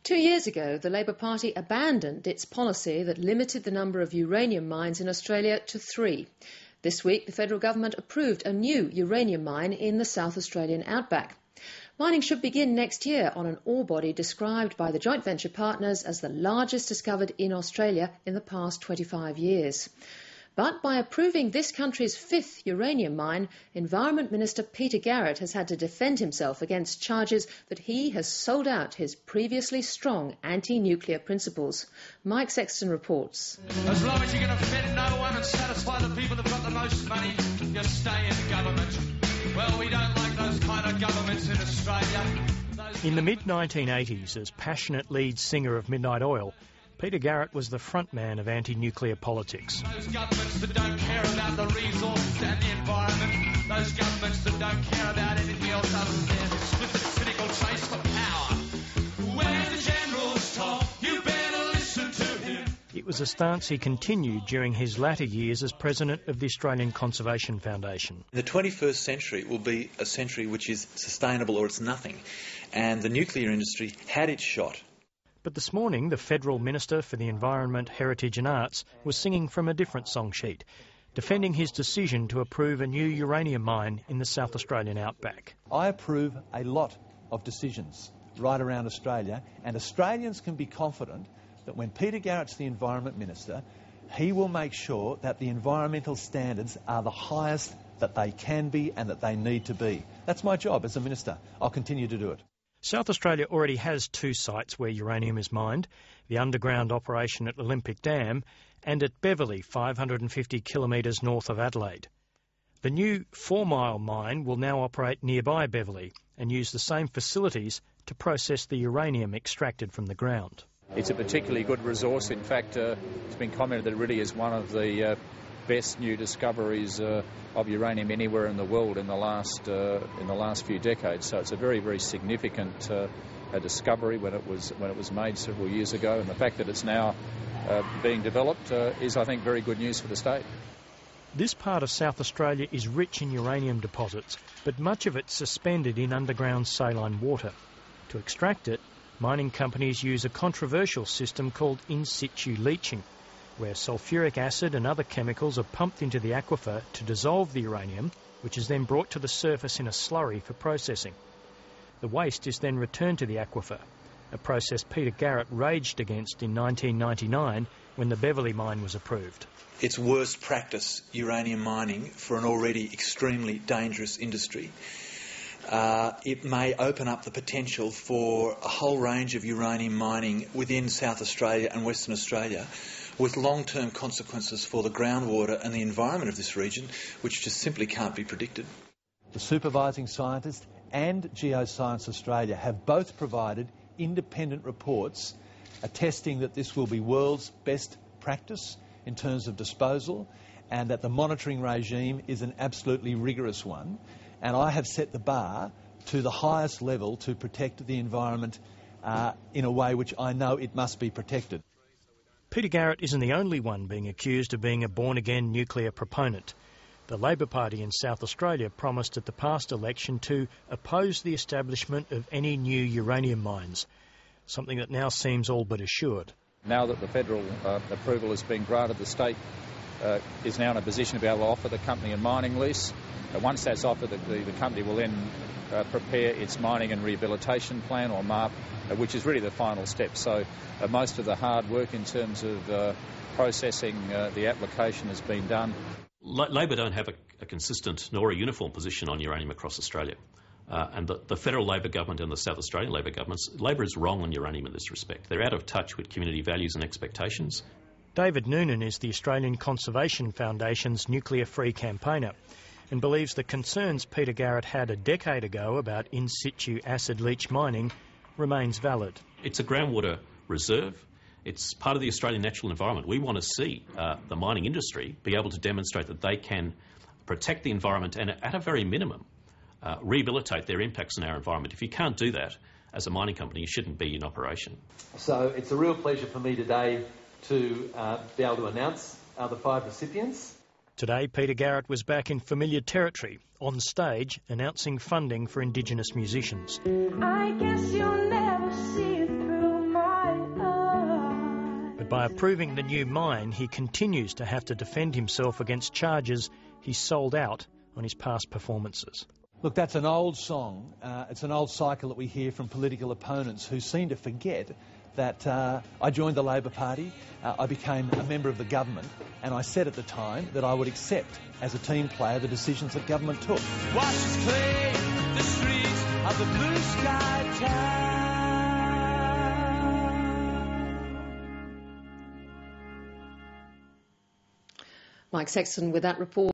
2 years ago, the Labour Party abandoned its policy that limited the number of uranium mines in Australia to 3. This week, the federal government approved a new uranium mine in the South Australian outback. Mining should begin next year on an ore body described by the joint venture partners as the largest discovered in Australia in the past 25 years. But by approving this country's 5th uranium mine, Environment Minister Peter Garrett has had to defend himself against charges that he has sold out his previously strong anti-nuclear principles. Mike Sexton reports. As long as you're going to offend no one and satisfy the people who've got the most money, you stay in government. Well, we don't like those kind of governments in Australia. In the mid-1980s, as passionate lead singer of Midnight Oil, Peter Garrett was the frontman of anti-nuclear politics. Those governments that don't care about the resources and the environment, those governments that don't care about anything else other than their stupid, cynical chase for power. When the generals talk, you better listen to him. It was a stance he continued during his latter years as president of the Australian Conservation Foundation. The 21st century will be a century which is sustainable or it's nothing, and the nuclear industry had its shot. But this morning, the Federal Minister for the Environment, Heritage and Arts was singing from a different song sheet, defending his decision to approve a new uranium mine in the South Australian outback. I approve a lot of decisions right around Australia, and Australians can be confident that when Peter Garrett's the Environment Minister, he will make sure that the environmental standards are the highest that they can be and that they need to be. That's my job as a Minister. I'll continue to do it. South Australia already has 2 sites where uranium is mined, the underground operation at Olympic Dam and at Beverley, 550 kilometres north of Adelaide. The new 4 Mile mine will now operate nearby Beverley and use the same facilities to process the uranium extracted from the ground. It's a particularly good resource. In fact, it's been commented that it really is one of the best new discoveries of uranium anywhere in the world in the last few decades. So it's a very, very significant discovery when it was made several years ago, and the fact that it's now being developed is, I think, very good news for the state. This part of South Australia is rich in uranium deposits, but much of it's suspended in underground saline water. To extract it, mining companies use a controversial system called in situ leaching, where sulfuric acid and other chemicals are pumped into the aquifer to dissolve the uranium, which is then brought to the surface in a slurry for processing. The waste is then returned to the aquifer, a process Peter Garrett raged against in 1999 when the Beverley mine was approved. It's worst practice uranium mining for an already extremely dangerous industry. It may open up the potential for a whole range of uranium mining within South Australia and Western Australia, with long-term consequences for the groundwater and the environment of this region, which just simply can't be predicted. The supervising scientist and Geoscience Australia have both provided independent reports attesting that this will be world's best practice in terms of disposal, and that the monitoring regime is an absolutely rigorous one. And I have set the bar to the highest level to protect the environment in a way which I know it must be protected. Peter Garrett isn't the only one being accused of being a born-again nuclear proponent. The Labor Party in South Australia promised at the past election to oppose the establishment of any new uranium mines, something that now seems all but assured. Now that the federal approval has been granted, the state is now in a position to be able to offer the company a mining lease. Once that's offered, the company will then prepare its mining and rehabilitation plan, or MARP, which is really the final step. So most of the hard work in terms of processing the application has been done. Labor don't have a consistent nor a uniform position on uranium across Australia. And the federal Labor government and the South Australian Labor governments, Labor is wrong on uranium in this respect. They're out of touch with community values and expectations. David Noonan is the Australian Conservation Foundation's nuclear-free campaigner and believes the concerns Peter Garrett had a decade ago about in situ acid leach mining remains valid. It's a groundwater reserve. It's part of the Australian natural environment. We want to see the mining industry be able to demonstrate that they can protect the environment and, at a very minimum, rehabilitate their impacts on our environment. If you can't do that as a mining company, you shouldn't be in operation. So it's a real pleasure for me today to be able to announce the 5 recipients. Today, Peter Garrett was back in familiar territory, on stage, announcing funding for Indigenous musicians. I guess you'll never see through my By approving the new mine, he continues to have to defend himself against charges he sold out on his past performances. Look, that's an old song. It's an old cycle that we hear from political opponents who seem to forget that I joined the Labor Party, I became a member of the government, and I said at the time that I would accept, as a team player, the decisions that government took. Wash is clean, the streets of the blue sky town. Mike Sexton with that report.